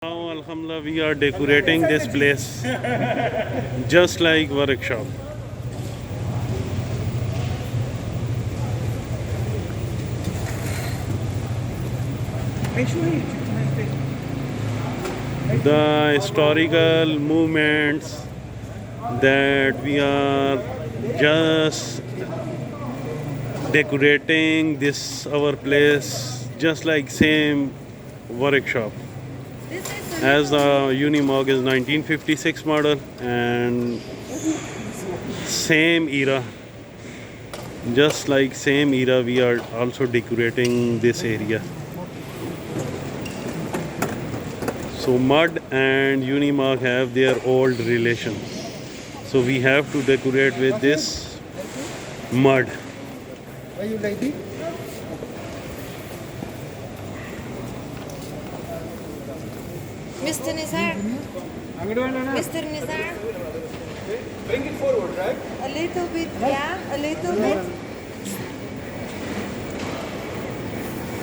Now, Alhamdulillah, we are decorating this place just like workshop. The historical movements that we are just decorating this our place just like same workshop. As the Unimog is 1956 model and same era, just like same era, we are also decorating this area. So mud and Unimog have their old relation. So we have to decorate with this mud. Are you lady? Mr. Nizar, Mr. Nizar, Bring it forward, right? a little bit, yeah, a little bit.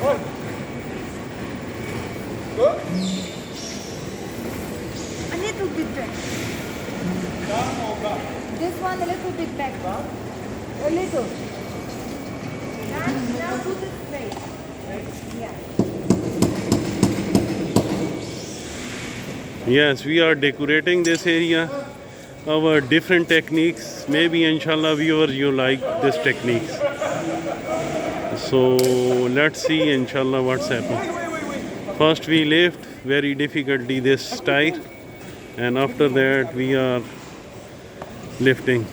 Good. Good. A little bit back. Down or back? This one a little bit back. A little. Now put it straight. Yeah. Yes, we are decorating this area. Our different techniques. Maybe inshallah viewers you like this techniques. So let's see inshallah what's happening. First we lift very difficultly this tire and after that we are lifting.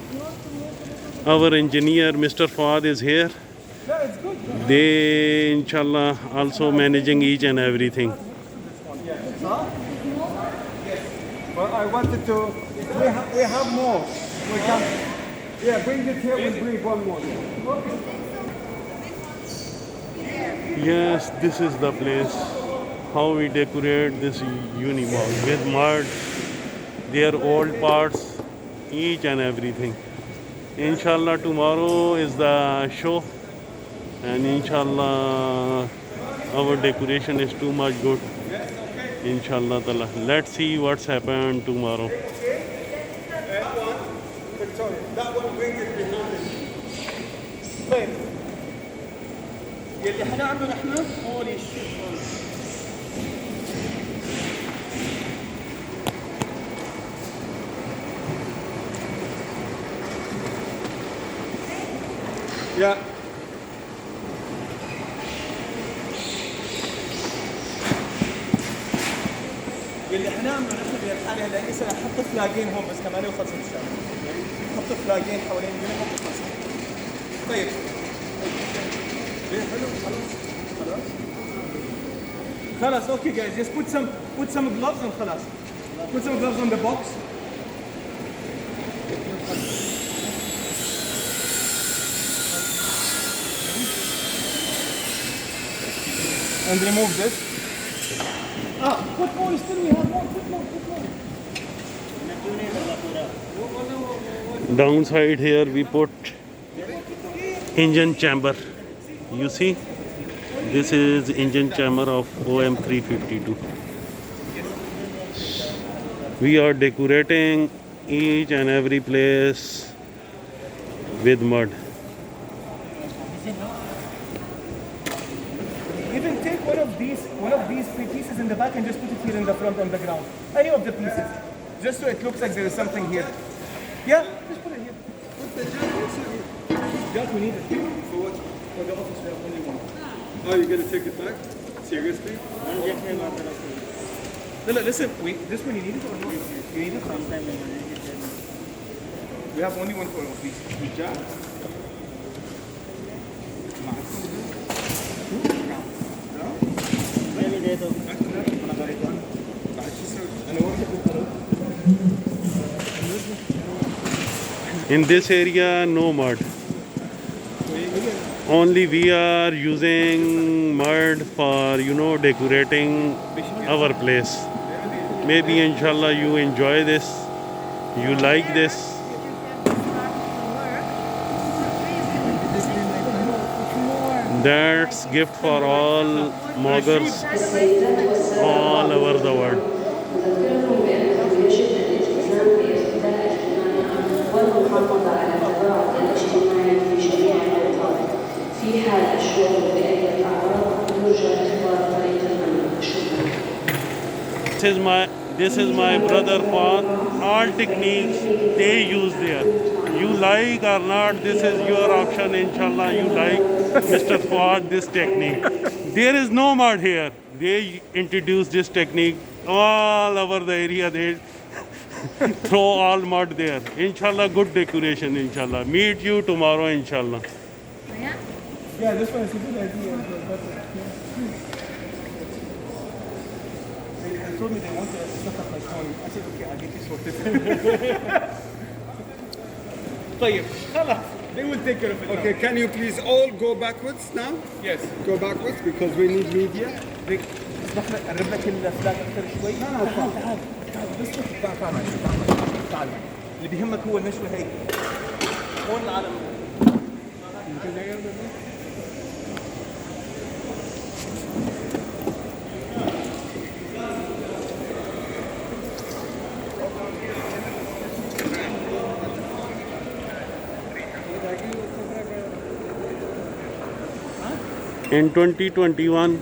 Our engineer Mr. Fawad is here. No, it's good. They inshallah also managing each and everything. Huh? Well, I wanted to. We have more. We can. Yeah, bring it here. We'll bring one more. Yes, this is the place how we decorate this Unimog with mud, their old parts, each and everything. Inshallah tomorrow is the show and inshallah our decoration is too much good. Inshallah ta'ala. Let's see what's happened tomorrow. Sorry, that one bring it behind. طيب يلي حنعمله نحن هون Yeah. يلي حنعمله نحن بهالحالة هلا لسه رح نحط فلاجين هون بس كمان يخلص الشغل. نحط فلاجين حوالين نحط فلاجين. طيب. حلو خلاص. خلاص okay guys, just put some gloves on خلاص. Put some gloves on the box. And remove this. Put more still, we have more, put more. Downside here we put engine chamber. You see, this is engine chamber of OM 352. We are decorating each and every place with mud. Even take one of these three pieces in the back and just put it here in the front on the ground. Any of the pieces. Just so it looks like there is something here. Yeah, just put it here. Put the jack we need it. For what? For the office we have only one. Oh, you're gonna take it back? Seriously? No, listen, this one you need it or not? You need it? Sometime we have only one for office. The jack? In this area, no mud. Only we are using mud for decorating our place. Maybe inshallah you enjoy this, you like this. That's gift for all moggers all over the world. this is my brother Fuad. All techniques they use there. You like or not, this is your option. Inshallah, you like Mr. Fuad this technique. There is no mud here. They introduce this technique all over the area. They throw all mud there. Inshallah, good decoration. Inshallah, meet you tomorrow. Inshallah. Yeah? Yeah, this one is a good idea. They told me they want to set up my phone. I said, okay, I'll get you sorted. طيب, خلاص. They will take care of it. Okay, can you please all go backwards now? Yes. Go backwards because we need media. اسمح لي اقرب لك الفلاج اكثر شوي. تعال تعال بس تعال تعال اللي بيهمك هو النشوه هيك. هون العالم. In 2021,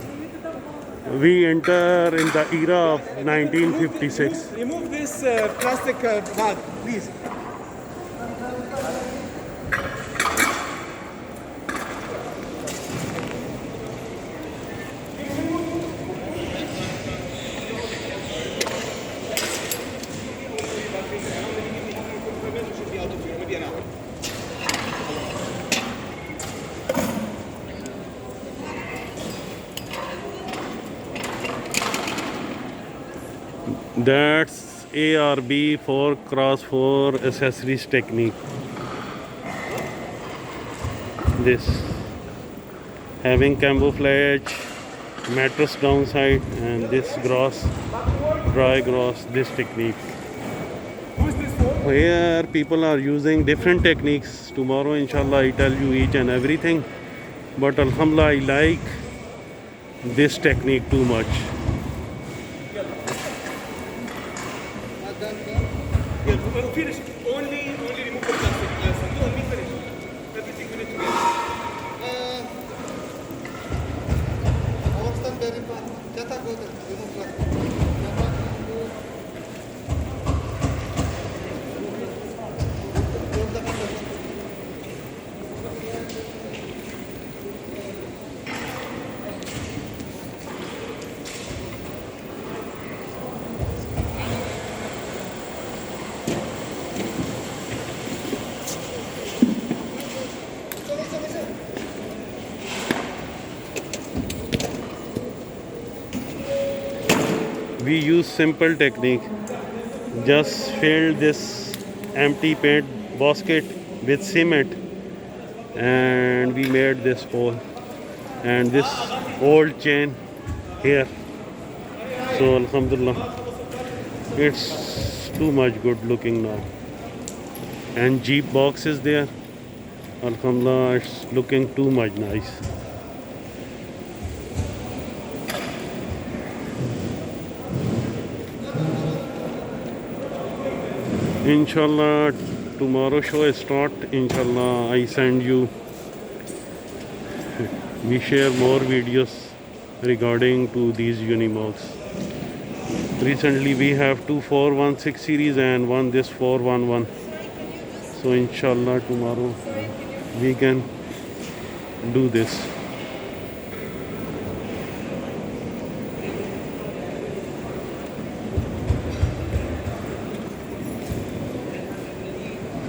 we enter in the era of 1956. Remove this plastic bag, please. That's ARB 4x4 accessories technique. This having camouflage, mattress downside, and this grass, dry grass, this technique. Who's this for? Here people are using different techniques. Tomorrow inshallah I tell you each and everything. But alhamdulillah I like this technique too much. Yeah, we'll finish. Only remove the plastic. No, we finish. Everything we need to get. We use simple technique. Just fill this empty paint basket with cement and we made this hole and this old chain here. So alhamdulillah, it's too much good looking now. And Jeep box is there. Alhamdulillah, it's looking too much nice. Inshallah, tomorrow show start. Inshallah, I send you. We share more videos regarding to these Unimogs. Recently, we have two 416 series and one this 411. So inshallah, tomorrow we can do this.